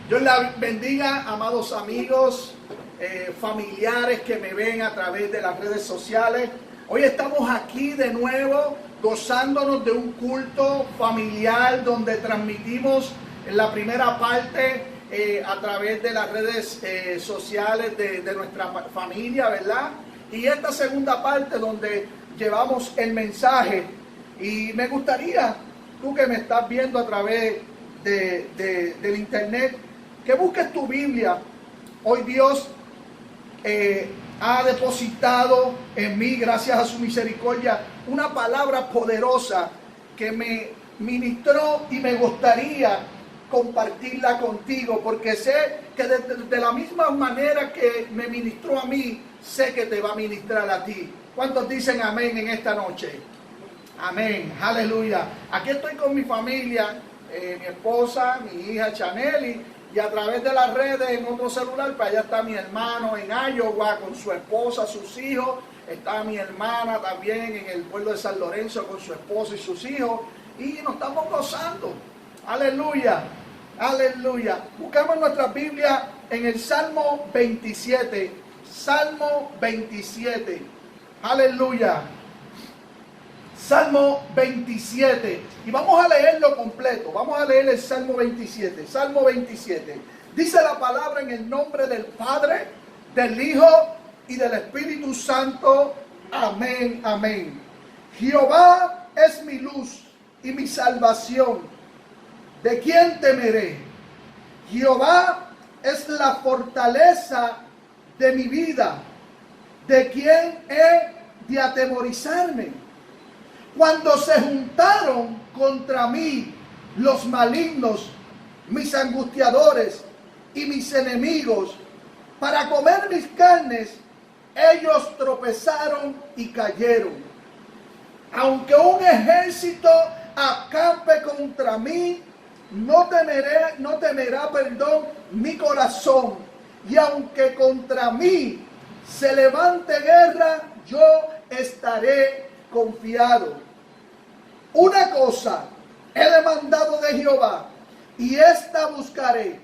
Dios la bendiga, amados amigos, familiares que me ven a través de las redes sociales. Hoy estamos aquí de nuevo gozándonos de un culto familiar donde transmitimos en la primera parte a través de las redes sociales de nuestra familia, ¿verdad? Y esta segunda parte donde llevamos el mensaje. Y me gustaría, tú que me estás viendo a través del internet, que busques tu Biblia. Hoy Dios ha depositado en mí, gracias a su misericordia, una palabra poderosa que me ministró y me gustaría compartirla contigo, porque sé que de la misma manera que me ministró a mí, sé que te va a ministrar a ti. ¿Cuántos dicen amén en esta noche? Amén, aleluya. Aquí estoy con mi familia, mi esposa, mi hija Chaneli, y a través de las redes en otro celular, para allá está mi hermano en Iowa con su esposa, sus hijos. Está mi hermana también en el pueblo de San Lorenzo con su esposo y sus hijos. Y nos estamos gozando. Aleluya, aleluya. Buscamos nuestra Biblia en el Salmo 27. Salmo 27. Aleluya. Salmo 27. Y vamos a leerlo completo. Vamos a leer el Salmo 27. Salmo 27. Dice la palabra en el nombre del Padre, del Hijo y del Espíritu Santo. Amén, amén. Jehová es mi luz y mi salvación. ¿De quién temeré? Jehová es la fortaleza de mi vida. ¿De quién he de atemorizarme? Cuando se juntaron contra mí los malignos, mis angustiadores y mis enemigos, para comer mis carnes, ellos tropezaron y cayeron. Aunque un ejército acampe contra mí, no temerá mi corazón. Y aunque contra mí se levante guerra, yo estaré confiado. Una cosa he demandado de Jehová, y esta buscaré,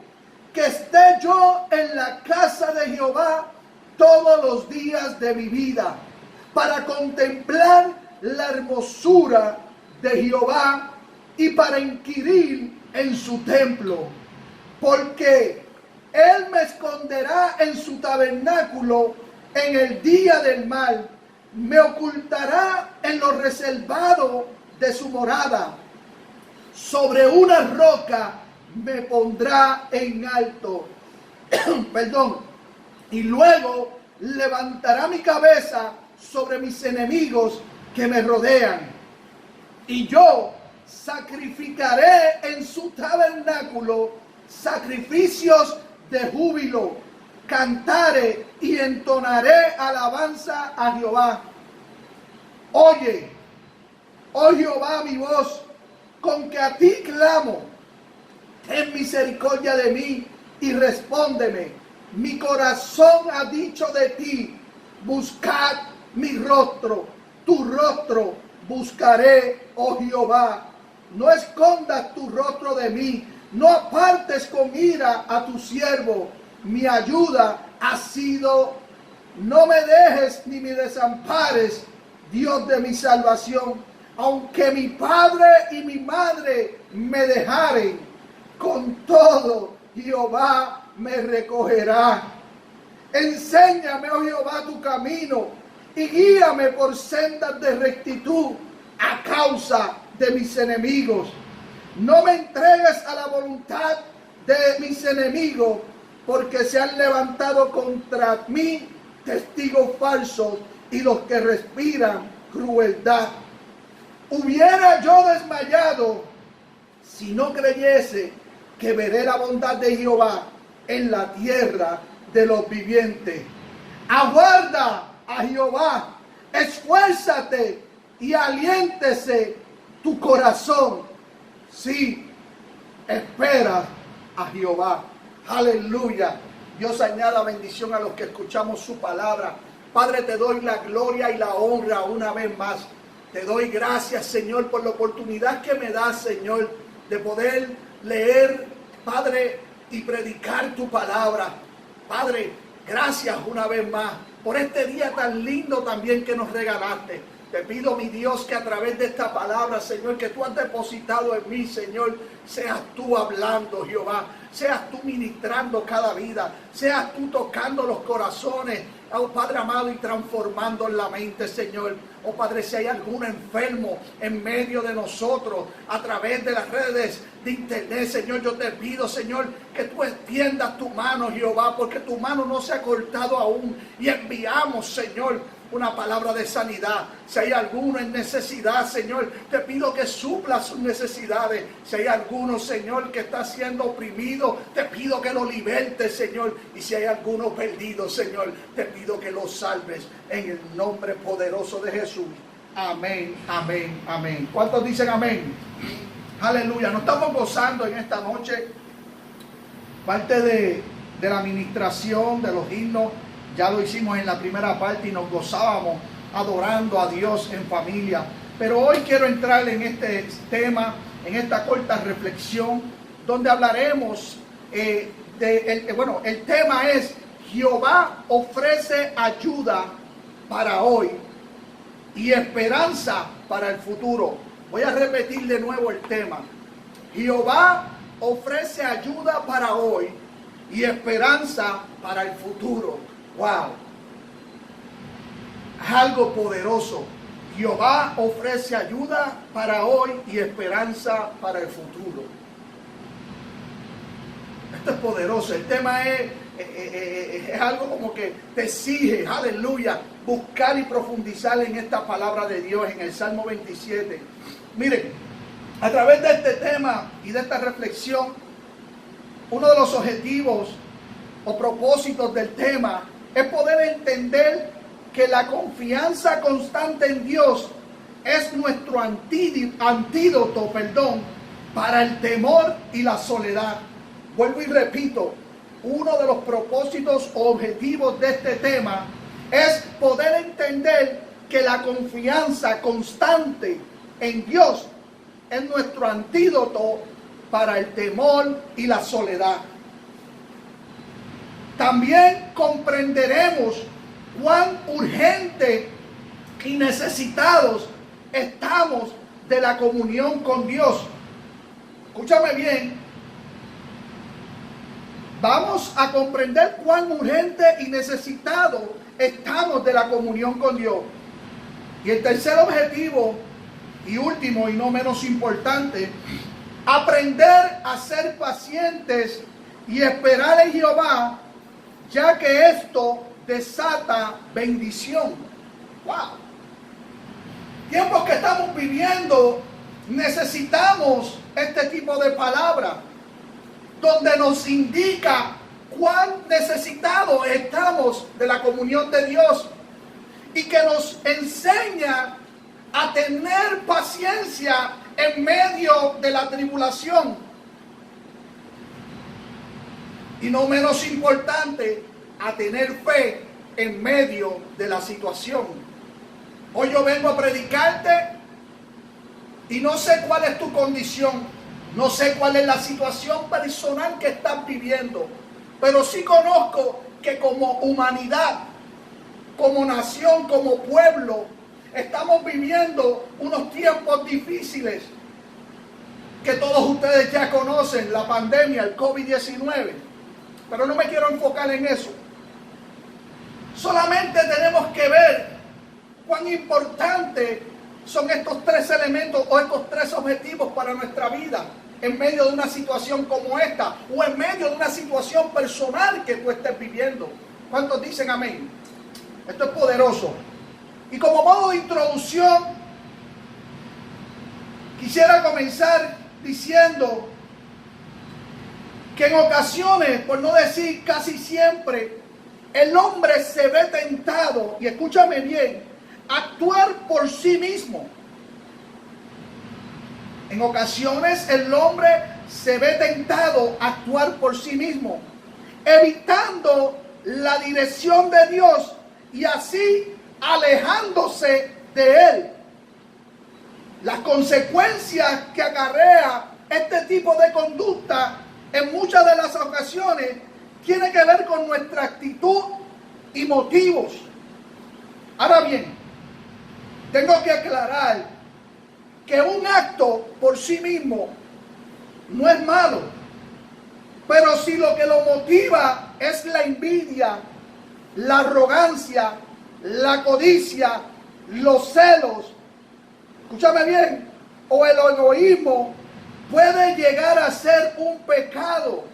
que esté yo en la casa de Jehová todos los días de mi vida, para contemplar la hermosura de Jehová y para inquirir en su templo. Porque Él me esconderá en su tabernáculo en el día del mal, me ocultará en lo reservado de su morada. Sobre una roca me pondrá en alto. Perdón. Y luego levantará mi cabeza sobre mis enemigos que me rodean. Y yo sacrificaré en su tabernáculo sacrificios de júbilo. Cantaré y entonaré alabanza a Jehová. Oye, oh Jehová, mi voz, con que a ti clamo. Ten misericordia de mí y respóndeme. Mi corazón ha dicho de ti, buscad mi rostro, tu rostro buscaré, oh Jehová. No escondas tu rostro de mí, no apartes con ira a tu siervo. Mi ayuda ha sido, no me dejes ni me desampares, Dios de mi salvación. Aunque mi padre y mi madre me dejaren, con todo Jehová me recogerá. Enséñame, oh Jehová, tu camino y guíame por sendas de rectitud a causa de mis enemigos. No me entregues a la voluntad de mis enemigos, porque se han levantado contra mí testigos falsos y los que respiran crueldad. Hubiera yo desmayado si no creyese que veré la bondad de Jehová en la tierra de los vivientes. Aguarda a Jehová, esfuérzate y aliéntese tu corazón. Sí, espera a Jehová. Aleluya. Dios añada bendición a los que escuchamos su palabra. Padre, te doy la gloria y la honra una vez más. Te doy gracias, Señor, por la oportunidad que me das, Señor, de poder leer, Padre, y predicar tu palabra. Padre, gracias una vez más por este día tan lindo también que nos regalaste. Te pido, mi Dios, que a través de esta palabra, Señor, que tú has depositado en mí, Señor, seas tú hablando, Jehová. Seas tú ministrando cada vida. Seas tú tocando los corazones, oh Padre amado, y transformando en la mente, Señor. Oh Padre, si hay algún enfermo en medio de nosotros, a través de las redes de internet, Señor, yo te pido, Señor, que tú extiendas tu mano, Jehová, porque tu mano no se ha cortado aún. Y enviamos, Señor, una palabra de sanidad. Si hay alguno en necesidad, Señor, te pido que supla sus necesidades. Si hay alguno, Señor, que está siendo oprimido, te pido que lo libertes, Señor. Y si hay alguno perdido, Señor, te pido que lo salves en el nombre poderoso de Jesús. Amén, amén, amén. ¿Cuántos dicen amén? Aleluya. Nos estamos gozando en esta noche. Parte de la administración de los himnos. Ya lo hicimos en la primera parte y nos gozábamos adorando a Dios en familia. Pero hoy quiero entrar en este tema, en esta corta reflexión, donde hablaremos el tema es: Jehová ofrece ayuda para hoy y esperanza para el futuro. Voy a repetir de nuevo el tema. Jehová ofrece ayuda para hoy y esperanza para el futuro. Wow, algo poderoso. Jehová ofrece ayuda para hoy y esperanza para el futuro. Esto es poderoso. El tema es algo como que te exige, aleluya, buscar y profundizar en esta palabra de Dios en el Salmo 27. Miren, a través de este tema y de esta reflexión, uno de los objetivos o propósitos del tema es poder entender que la confianza constante en Dios es nuestro antídoto, para el temor y la soledad. Vuelvo y repito, uno de los propósitos o objetivos de este tema es poder entender que la confianza constante en Dios es nuestro antídoto para el temor y la soledad. También comprenderemos cuán urgente y necesitados estamos de la comunión con Dios. Escúchame bien. Vamos a comprender cuán urgente y necesitados estamos de la comunión con Dios. Y el tercer objetivo y último y no menos importante, aprender a ser pacientes y esperar en Jehová, ya que esto desata bendición. Wow. Tiempos que estamos viviendo, necesitamos este tipo de palabra, donde nos indica cuán necesitados estamos de la comunión de Dios y que nos enseña a tener paciencia en medio de la tribulación. Y no menos importante, a tener fe en medio de la situación. Hoy yo vengo a predicarte y no sé cuál es tu condición, no sé cuál es la situación personal que estás viviendo, pero sí conozco que como humanidad, como nación, como pueblo, estamos viviendo unos tiempos difíciles que todos ustedes ya conocen, la pandemia, el COVID-19. Pero no me quiero enfocar en eso. Solamente tenemos que ver cuán importantes son estos tres elementos o estos tres objetivos para nuestra vida en medio de una situación como esta o en medio de una situación personal que tú estés viviendo. ¿Cuántos dicen amén? Esto es poderoso. Y como modo de introducción, quisiera comenzar diciendo que en ocasiones, por no decir casi siempre, el hombre se ve tentado, y escúchame bien, a actuar por sí mismo. En ocasiones el hombre se ve tentado a actuar por sí mismo, evitando la dirección de Dios y así alejándose de Él. Las consecuencias que acarrea este tipo de conducta en muchas de las ocasiones tiene que ver con nuestra actitud y motivos. Ahora bien, tengo que aclarar que un acto por sí mismo no es malo, pero si lo que lo motiva es la envidia, la arrogancia, la codicia, los celos, escúchame bien, o el egoísmo, puede llegar a ser un pecado.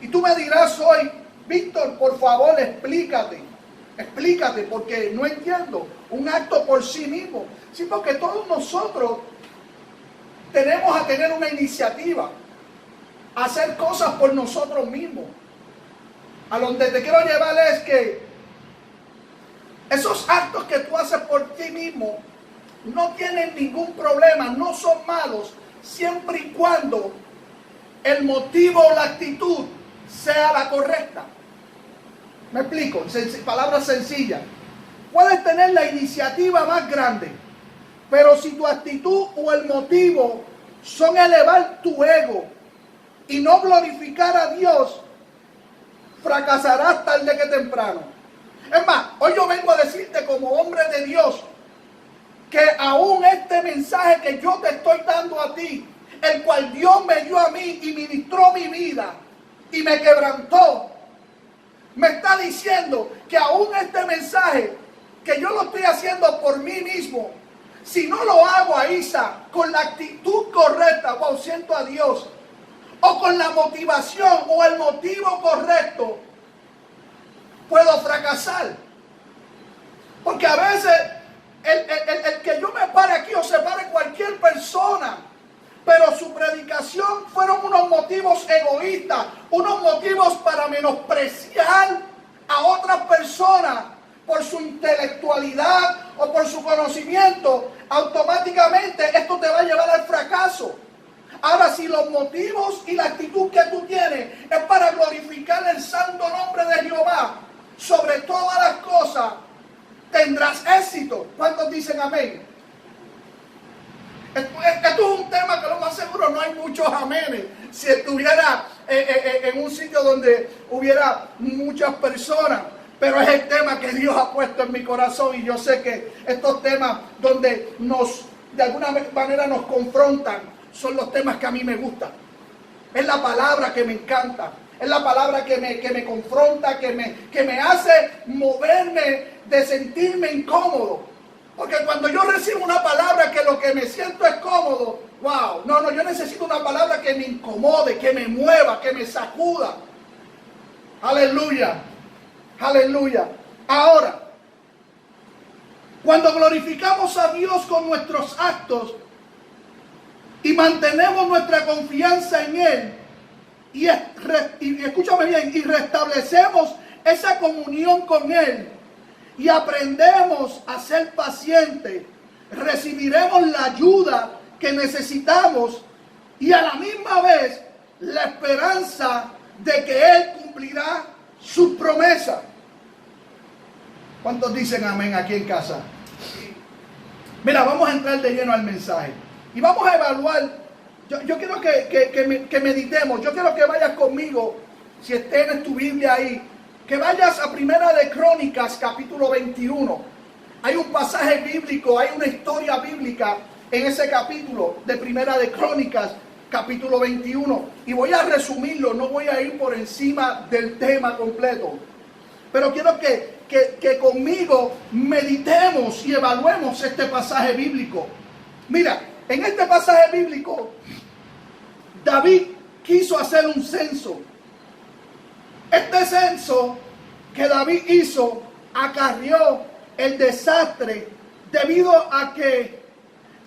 Y tú me dirás hoy, Víctor, por favor, explícate, porque no entiendo. Un acto por sí mismo. Sí, porque todos nosotros tenemos a tener una iniciativa, a hacer cosas por nosotros mismos. A donde te quiero llevar es que esos actos que tú haces por ti mismo no tienen ningún problema, no son malos, siempre y cuando el motivo o la actitud sea la correcta. Me explico, palabras sencillas. Puedes tener la iniciativa más grande, pero si tu actitud o el motivo son elevar tu ego y no glorificar a Dios, fracasarás tarde que temprano. Es más, hoy yo vengo a decirte como hombre de Dios que aún este mensaje que yo te estoy dando a ti, el cual Dios me dio a mí y ministró mi vida y me quebrantó, me está diciendo que aún este mensaje que yo lo estoy haciendo por mí mismo, si no lo hago a Isa con la actitud correcta, wow, siento a Dios, o con la motivación o el motivo correcto, puedo fracasar. Porque a veces el que yo me pare aquí o se pare cualquier persona, pero su predicación fueron unos motivos egoístas, unos motivos para menospreciar a otras personas por su intelectualidad o por su conocimiento, automáticamente esto te va a llevar al fracaso. Ahora, si los motivos y la actitud que tú tienes es para glorificar el santo nombre de Jehová sobre todas las cosas, tendrás éxito. ¿Cuántos dicen amén? Esto es un tema que lo más seguro no hay muchos amenes. Si estuviera en un sitio donde hubiera muchas personas, pero es el tema que Dios ha puesto en mi corazón, y yo sé que estos temas donde de alguna manera nos confrontan son los temas que a mí me gustan. Es la palabra que me encanta, es la palabra que me confronta, que me hace moverme, de sentirme incómodo. Porque cuando yo recibo una palabra que lo que me siento es cómodo, wow, no, yo necesito una palabra que me incomode, que me mueva, que me sacuda. Aleluya, aleluya. Ahora, cuando glorificamos a Dios con nuestros actos y mantenemos nuestra confianza en Él, y escúchame bien, y restablecemos esa comunión con Él, y aprendemos a ser pacientes, recibiremos la ayuda que necesitamos y a la misma vez la esperanza de que Él cumplirá sus promesas. ¿Cuántos dicen amén aquí en casa? Mira, vamos a entrar de lleno al mensaje y vamos a evaluar. Yo quiero que meditemos. Yo quiero que vayas conmigo, si tienes tu Biblia ahí, que vayas a Primera de Crónicas, capítulo 21. Hay un pasaje bíblico, hay una historia bíblica en ese capítulo de Primera de Crónicas, capítulo 21. Y voy a resumirlo, no voy a ir por encima del tema completo. Pero quiero que conmigo meditemos y evaluemos este pasaje bíblico. Mira, en este pasaje bíblico, David quiso hacer un censo. Este censo que David hizo acarrió el desastre debido a que,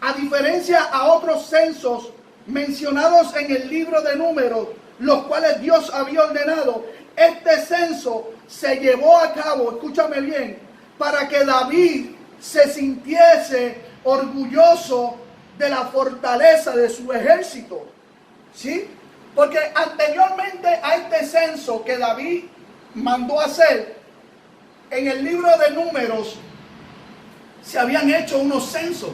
a diferencia a otros censos mencionados en el libro de Números, los cuales Dios había ordenado, este censo se llevó a cabo, escúchame bien, para que David se sintiese orgulloso de la fortaleza de su ejército. ¿Sí? Porque anteriormente a este censo que David mandó hacer, en el libro de Números se habían hecho unos censos,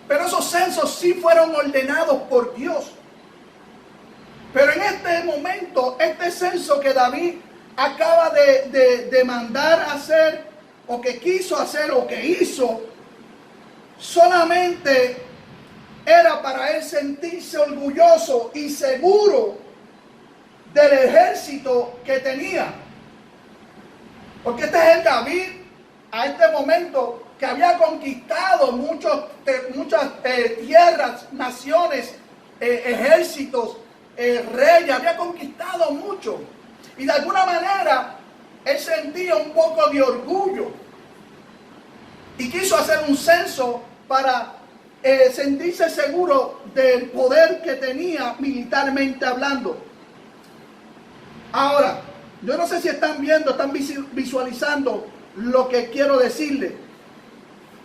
pero esos censos sí fueron ordenados por Dios. Pero en este momento, este censo que David acaba de mandar hacer, o que quiso hacer, o que hizo, solamente era para él sentirse orgulloso y seguro del ejército que tenía. Porque este es el David, a este momento, que había conquistado muchas tierras, naciones, ejércitos, reyes, había conquistado mucho. Y de alguna manera, él sentía un poco de orgullo. Y quiso hacer un censo para sentirse seguro del poder que tenía militarmente hablando. Ahora, yo no sé si están viendo, están visualizando lo que quiero decirles.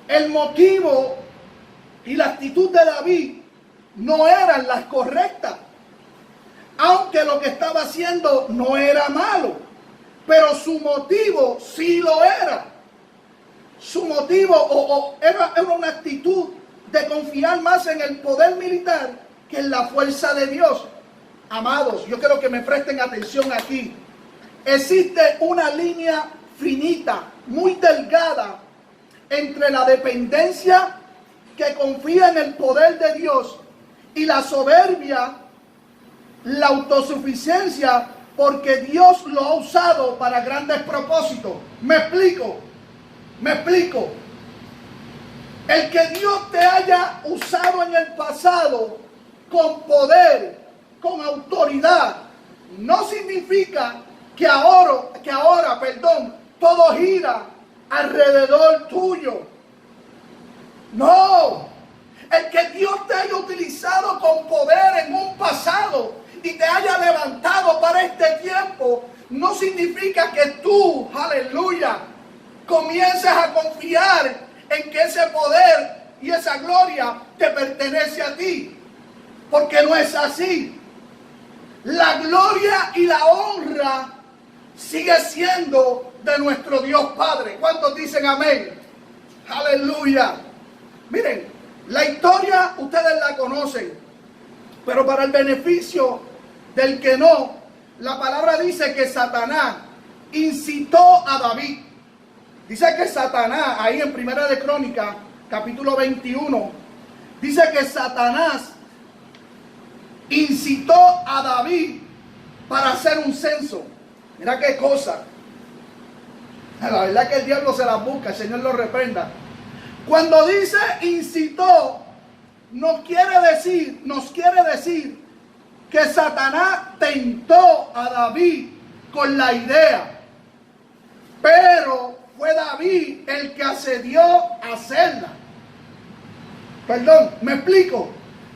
El motivo y la actitud de David no eran las correctas. Aunque lo que estaba haciendo no era malo, pero su motivo sí lo era. Su motivo era una actitud de confiar más en el poder militar que en la fuerza de Dios. Amados, yo quiero que me presten atención aquí. Existe una línea finita, muy delgada, entre la dependencia que confía en el poder de Dios y la soberbia, la autosuficiencia, porque Dios lo ha usado para grandes propósitos. ¿Me explico? ¿Me explico? El que Dios te haya usado en el pasado con poder, con autoridad, no significa que ahora, todo gira alrededor tuyo. No. El que Dios te haya utilizado con poder en un pasado y te haya levantado para este tiempo, no significa que tú, aleluya, comiences a confiar en que ese poder y esa gloria te pertenece a ti. Porque no es así. La gloria y la honra sigue siendo de nuestro Dios Padre. ¿Cuántos dicen amén? Aleluya. Miren, la historia ustedes la conocen, pero para el beneficio del que no, la palabra dice que Satanás incitó a David. Dice que Satanás, ahí en Primera de Crónicas, capítulo 21, dice que Satanás incitó a David para hacer un censo. Mira qué cosa. La verdad que el diablo se la busca, el Señor lo reprenda. Cuando dice incitó, nos quiere decir que Satanás tentó a David con la idea, pero fue David el que accedió a hacerla. Perdón, ¿me explico?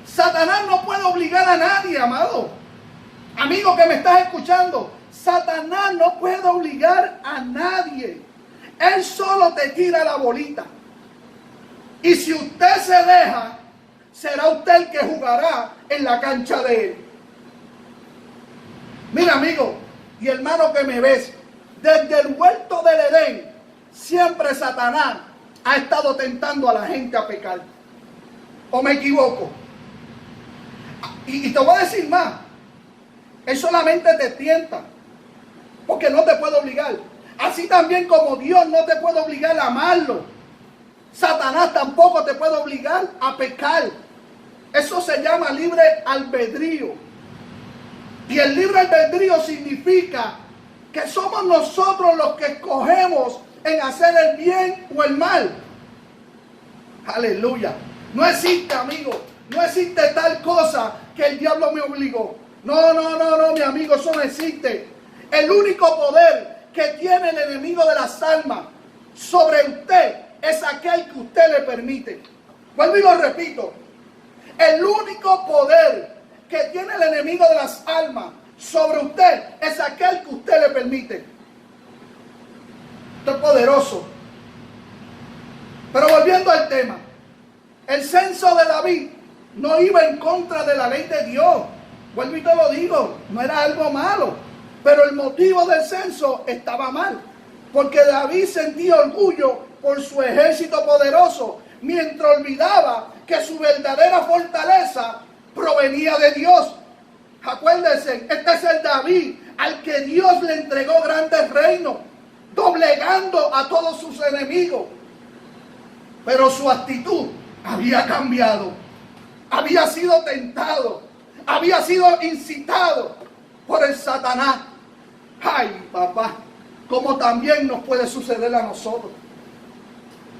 Satanás no puede obligar a nadie, amado. Amigo que me estás escuchando, Satanás no puede obligar a nadie. Él solo te tira la bolita. Y si usted se deja, será usted el que jugará en la cancha de él. Mira, amigo y hermano que me ves, desde el huerto del Edén, siempre Satanás ha estado tentando a la gente a pecar. ¿O me equivoco? Y te voy a decir más. Él solamente te tienta, porque no te puede obligar. Así también como Dios no te puede obligar a amarlo, Satanás tampoco te puede obligar a pecar. Eso se llama libre albedrío. Y el libre albedrío significa que somos nosotros los que escogemos en hacer el bien o el mal. Aleluya. No existe, amigo, no existe tal cosa que el diablo me obligó. No, mi amigo, eso no existe. El único poder que tiene el enemigo de las almas sobre usted es aquel que usted le permite. Vuelvo y lo repito. El único poder que tiene el enemigo de las almas sobre usted es aquel que usted le permite. Esto es poderoso. Pero volviendo al tema, el censo de David no iba en contra de la ley de Dios. Vuelvo y te lo digo, no era algo malo. Pero el motivo del censo estaba mal. Porque David sentía orgullo por su ejército poderoso, mientras olvidaba que su verdadera fortaleza provenía de Dios. Acuérdense, este es el David al que Dios le entregó grandes reinos, doblegando a todos sus enemigos. Pero su actitud había cambiado, había sido tentado, había sido incitado por el Satanás. Ay, papá, como también nos puede suceder a nosotros.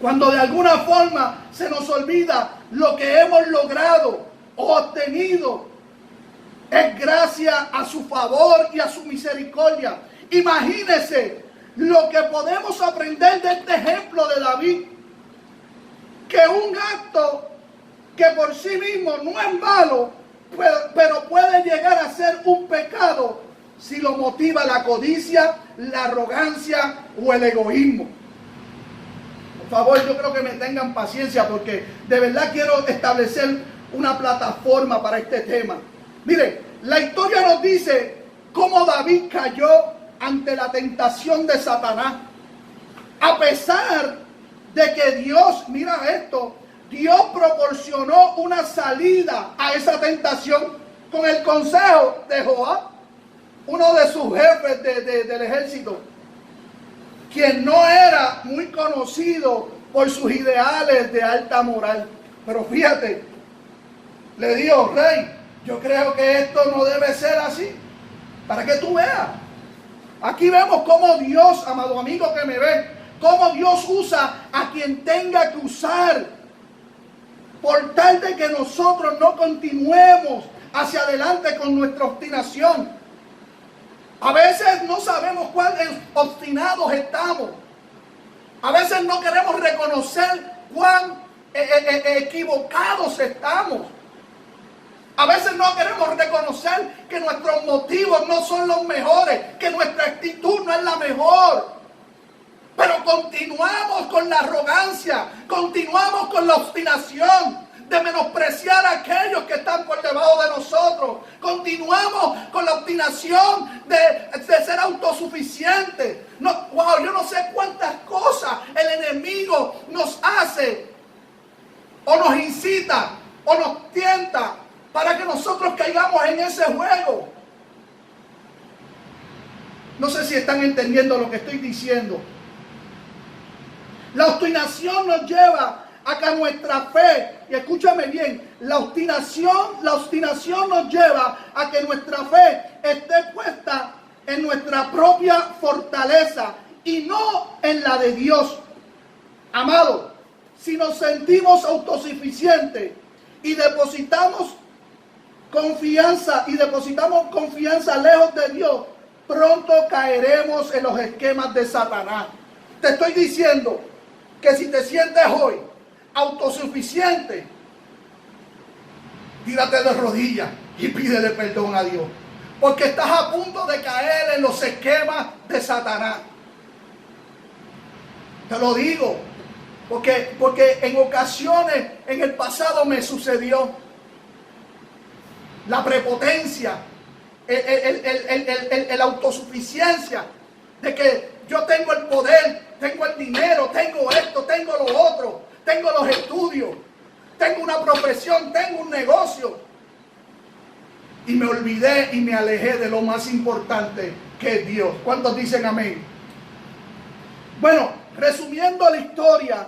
Cuando de alguna forma se nos olvida lo que hemos logrado o obtenido, es gracias a su favor y a su misericordia. Imagínense lo que podemos aprender de este ejemplo de David. Que un acto que por sí mismo no es malo, pero puede llegar a ser un pecado si lo motiva la codicia, la arrogancia o el egoísmo. Por favor, yo creo que me tengan paciencia porque de verdad quiero establecer una plataforma para este tema. Mire, la historia nos dice cómo David cayó ante la tentación de Satanás. A pesar de que Dios, mira esto, Dios proporcionó una salida a esa tentación con el consejo de Joab, uno de sus jefes del ejército, quien no era muy conocido por sus ideales de alta moral. Pero fíjate, le dijo: rey, yo creo que esto no debe ser así, para que tú veas. Aquí vemos cómo Dios, amado amigo que me ve, cómo Dios usa a quien tenga que usar, por tal de que nosotros no continuemos hacia adelante con nuestra obstinación. A veces no sabemos cuán obstinados estamos. A veces no queremos reconocer cuán equivocados estamos. A veces no queremos reconocer que nuestros motivos no son los mejores, que nuestra actitud no es la mejor. Pero continuamos con la arrogancia, continuamos con la obstinación de menospreciar a aquellos que están por debajo de nosotros. Continuamos con la obstinación de ser autosuficientes. No, wow, yo no sé cuántas cosas el enemigo nos hace o nos incita o nos tienta para que nosotros caigamos en ese juego. No sé si están entendiendo lo que estoy diciendo. La obstinación nos lleva a que nuestra fe, y escúchame bien, la obstinación nos lleva a que nuestra fe esté puesta en nuestra propia fortaleza y no en la de Dios. Amado, si nos sentimos autosuficientes y depositamos confianza lejos de Dios, pronto caeremos en los esquemas de Satanás. Te estoy diciendo que si te sientes hoy autosuficiente, tírate de rodillas y pídele perdón a Dios, porque estás a punto de caer en los esquemas de Satanás. Te lo digo, porque en ocasiones en el pasado me sucedió. La prepotencia, la autosuficiencia, de que yo tengo el poder, tengo el dinero, tengo esto, tengo lo otro, tengo los estudios, tengo una profesión, tengo un negocio. Y me olvidé y me alejé de lo más importante, que es Dios. ¿Cuántos dicen amén? Bueno, resumiendo la historia,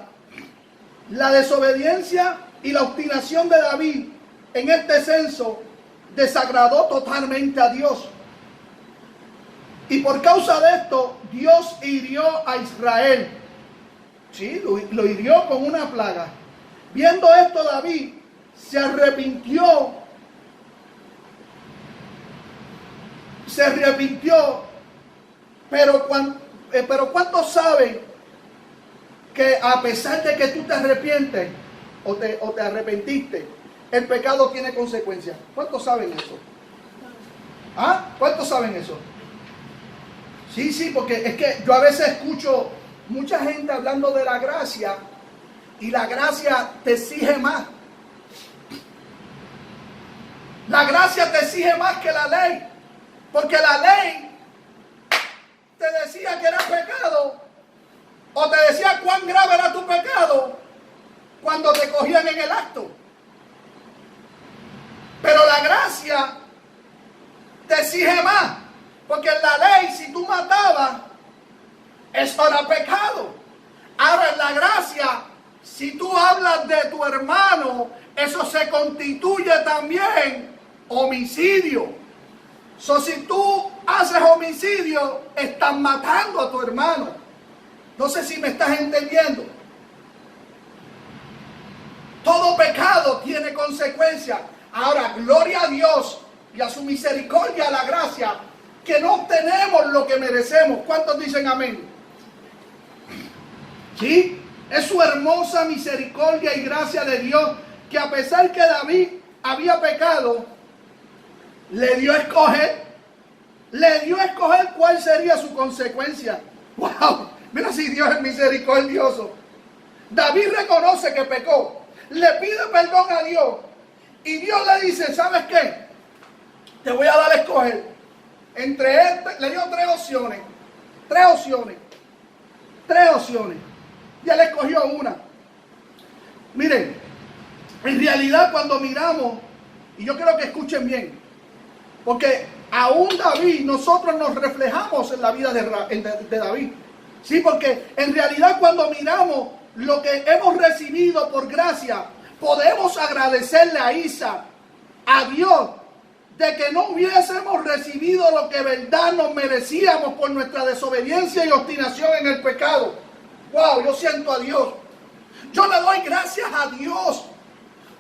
la desobediencia y la obstinación de David en este censo desagradó totalmente a Dios. Y por causa de esto, Dios hirió a Israel. Sí, lo hirió con una plaga. Viendo esto, David se arrepintió. Pero ¿cuántos saben que a pesar de que tú te arrepientes o te arrepentiste, el pecado tiene consecuencias? ¿Cuántos saben eso? ¿Ah? ¿Cuántos saben eso? Sí, porque es que yo a veces escucho mucha gente hablando de la gracia y la gracia te exige más. La gracia te exige más que la ley, porque la ley te decía que era pecado o te decía cuán grave era tu pecado cuando te cogían en el acto. Pero la gracia exige más. Porque en la ley, si tú matabas, eso era pecado. Ahora en la gracia, si tú hablas de tu hermano, eso se constituye también homicidio. Si tú haces homicidio, estás matando a tu hermano. No sé si me estás entendiendo. Todo pecado tiene consecuencias. Ahora, gloria a Dios y a su misericordia, a la gracia, que no obtenemos lo que merecemos. ¿Cuántos dicen amén? ¿Sí? Es su hermosa misericordia y gracia de Dios, que a pesar que David había pecado, le dio a escoger cuál sería su consecuencia. ¡Wow! Mira si Dios es misericordioso. David reconoce que pecó, le pide perdón a Dios, y Dios le dice, ¿sabes qué? Te voy a dar a escoger. Le dio tres opciones. Y él escogió una. Miren, en realidad cuando miramos, y yo quiero que escuchen bien, porque aún David, nosotros nos reflejamos en la vida de David. Sí, porque en realidad cuando miramos lo que hemos recibido por gracia, podemos agradecerle a Isa, a Dios, de que no hubiésemos recibido lo que verdad nos merecíamos por nuestra desobediencia y obstinación en el pecado. Wow, yo siento a Dios. Yo le doy gracias a Dios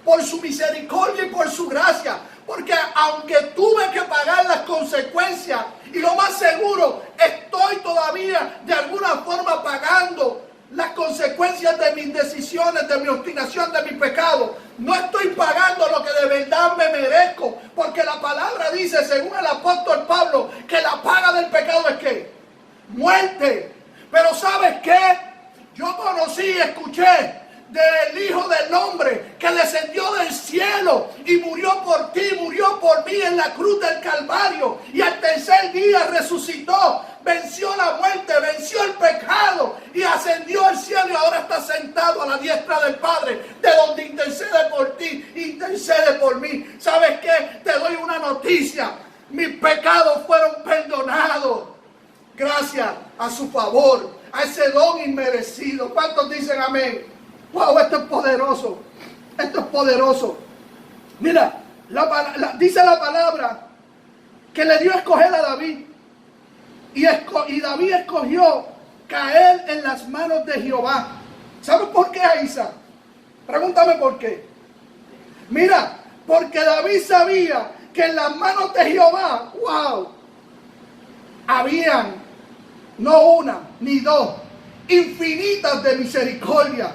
por su misericordia y por su gracia. Porque aunque tuve que pagar las consecuencias, y lo más seguro, estoy todavía de alguna forma pagando las consecuencias de mis decisiones, de mi obstinación, de mi pecado. No estoy pagando lo que de verdad me merezco, porque la palabra dice, según el apóstol Pablo, que la paga del pecado es ¿qué? Muerte. Pero ¿sabes qué? Yo conocí, escuché del Hijo del Hombre que descendió del cielo y murió por ti, murió por mí en la cruz del Calvario, y al tercer día resucitó, venció la muerte, venció el pecado y ascendió al cielo, y ahora está sentado a la diestra del Padre, de donde intercede por ti, intercede por mí. ¿Sabes qué? Te doy una noticia: mis pecados fueron perdonados gracias a su favor, a ese don inmerecido. ¿Cuántos dicen amén? Wow, esto es poderoso. Esto es poderoso. Mira, dice la palabra que le dio a escoger a David. Y David escogió caer en las manos de Jehová. ¿Sabes por qué, Isa? Pregúntame por qué. Mira, porque David sabía que en las manos de Jehová, wow, habían no una ni dos, infinitas de misericordia.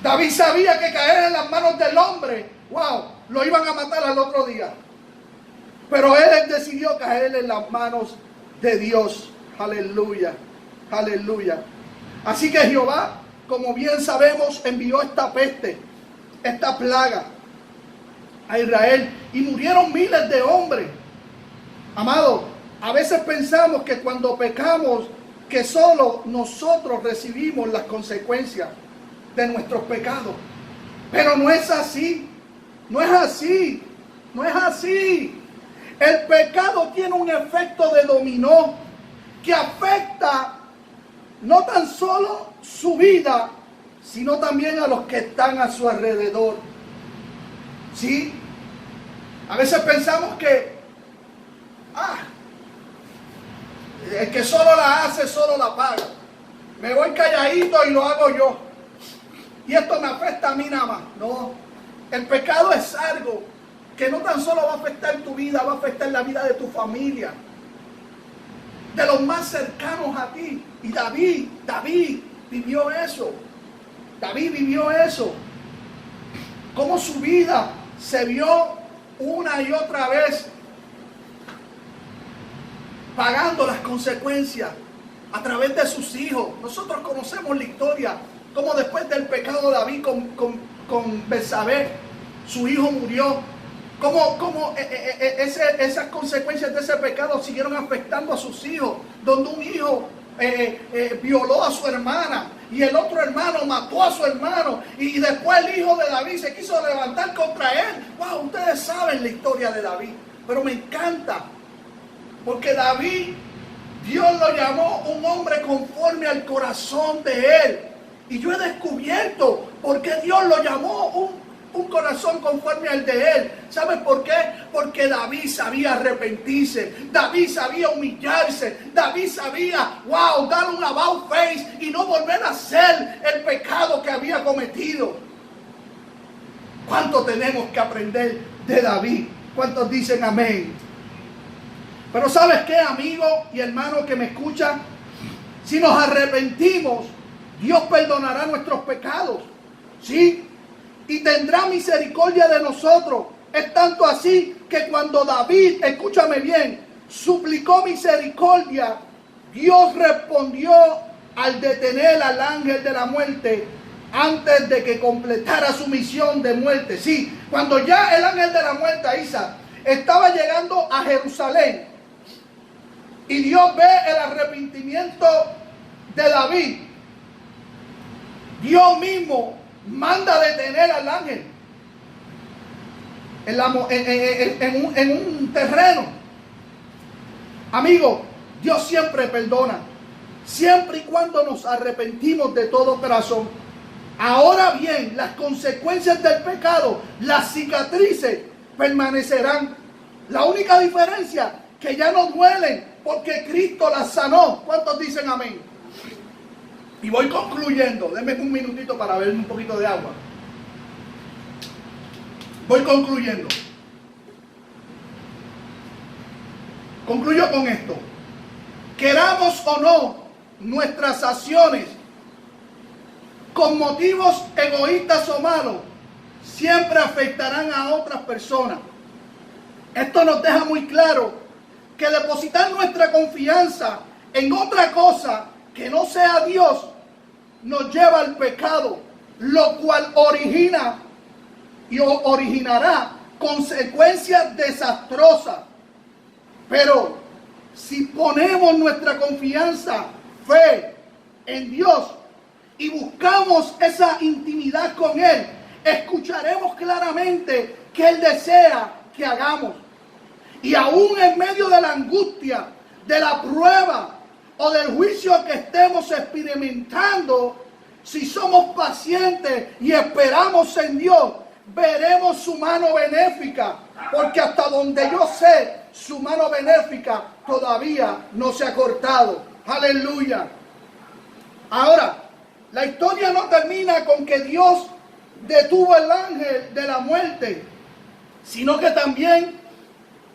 David sabía que caer en las manos del hombre, wow, lo iban a matar al otro día. Pero él decidió caer en las manos de Dios. Aleluya, aleluya. Así que Jehová, como bien sabemos, envió esta peste, esta plaga a Israel, y murieron miles de hombres. Amado, a veces pensamos que cuando pecamos, que solo nosotros recibimos las consecuencias de nuestros pecados. Pero no es así. No es así. No es así. El pecado tiene un efecto de dominó que afecta no tan solo su vida, sino también a los que están a su alrededor. ¿Sí? A veces pensamos que el que solo la hace, solo la paga. Me voy calladito y lo hago yo. Y esto me afecta a mí nada más. No, el pecado es algo que no tan solo va a afectar tu vida, va a afectar la vida de tu familia, de los más cercanos a ti. Y David vivió eso. David vivió eso. Cómo su vida se vio una y otra vez pagando las consecuencias a través de sus hijos. Nosotros conocemos la historia, como después del pecado de David con Betsabé, su hijo murió. Cómo esas consecuencias de ese pecado siguieron afectando a sus hijos, donde un hijo violó a su hermana y el otro hermano mató a su hermano, y después el hijo de David se quiso levantar contra él. Wow, ustedes saben la historia de David, pero me encanta Porque David, Dios lo llamó un hombre conforme al corazón de él. Y yo he descubierto por qué Dios lo llamó un corazón conforme al de él. ¿Saben por qué? Porque David sabía arrepentirse. David sabía humillarse. David sabía, dar un about face y no volver a hacer el pecado que había cometido. ¿Cuánto tenemos que aprender de David? ¿Cuántos dicen amén? Pero ¿sabes qué, amigo y hermano que me escuchan? Si nos arrepentimos, Dios perdonará nuestros pecados. ¿Sí? Y tendrá misericordia de nosotros. Es tanto así que cuando David, escúchame bien, suplicó misericordia, Dios respondió al detener al ángel de la muerte antes de que completara su misión de muerte. Sí, cuando ya el ángel de la muerte, Isa, estaba llegando a Jerusalén y Dios ve el arrepentimiento de David, Dios mismo manda detener al ángel en un terreno. Amigo, Dios siempre perdona, siempre y cuando nos arrepentimos de todo corazón. Ahora bien, las consecuencias del pecado, las cicatrices, permanecerán. La única diferencia, que ya no duelen, porque Cristo las sanó. ¿Cuántos dicen amén? Y voy concluyendo. Denme un minutito para beber un poquito de agua. Voy concluyendo. Concluyo con esto. Queramos o no, nuestras acciones con motivos egoístas o malos siempre afectarán a otras personas. Esto nos deja muy claro que depositar nuestra confianza en otra cosa que no sea Dios nos lleva al pecado, lo cual origina y originará consecuencias desastrosas. Pero si ponemos nuestra confianza, fe en Dios y buscamos esa intimidad con Él, escucharemos claramente que Él desea que hagamos. Y aún en medio de la angustia, de la prueba o del juicio que estemos experimentando, si somos pacientes y esperamos en Dios, veremos su mano benéfica. Porque hasta donde yo sé, su mano benéfica todavía no se ha cortado. Aleluya. Ahora, la historia no termina con que Dios detuvo al ángel de la muerte, sino que también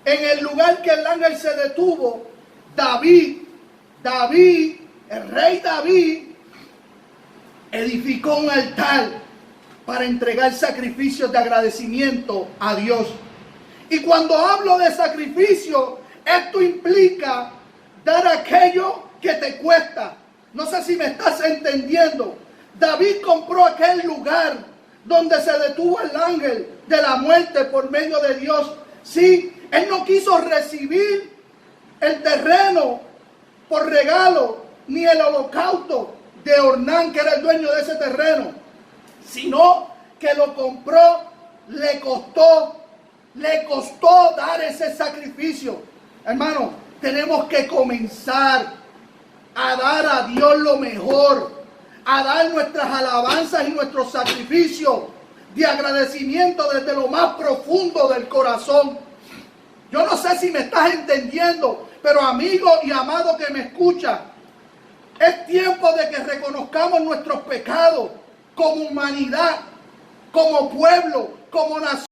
en el lugar que el ángel se detuvo, David, el rey David, edificó un altar para entregar sacrificios de agradecimiento a Dios. Y cuando hablo de sacrificio, esto implica dar aquello que te cuesta. No sé si me estás entendiendo. David compró aquel lugar donde se detuvo el ángel de la muerte por medio de Dios. Sí, él no quiso recibir el terreno por regalo, ni el holocausto de Ornán, que era el dueño de ese terreno, sino que lo compró, le costó dar ese sacrificio. Hermano, tenemos que comenzar a dar a Dios lo mejor, a dar nuestras alabanzas y nuestros sacrificios de agradecimiento desde lo más profundo del corazón. Yo no sé si me estás entendiendo, pero amigo y amado que me escucha, es tiempo de que reconozcamos nuestros pecados como humanidad, como pueblo, como nación.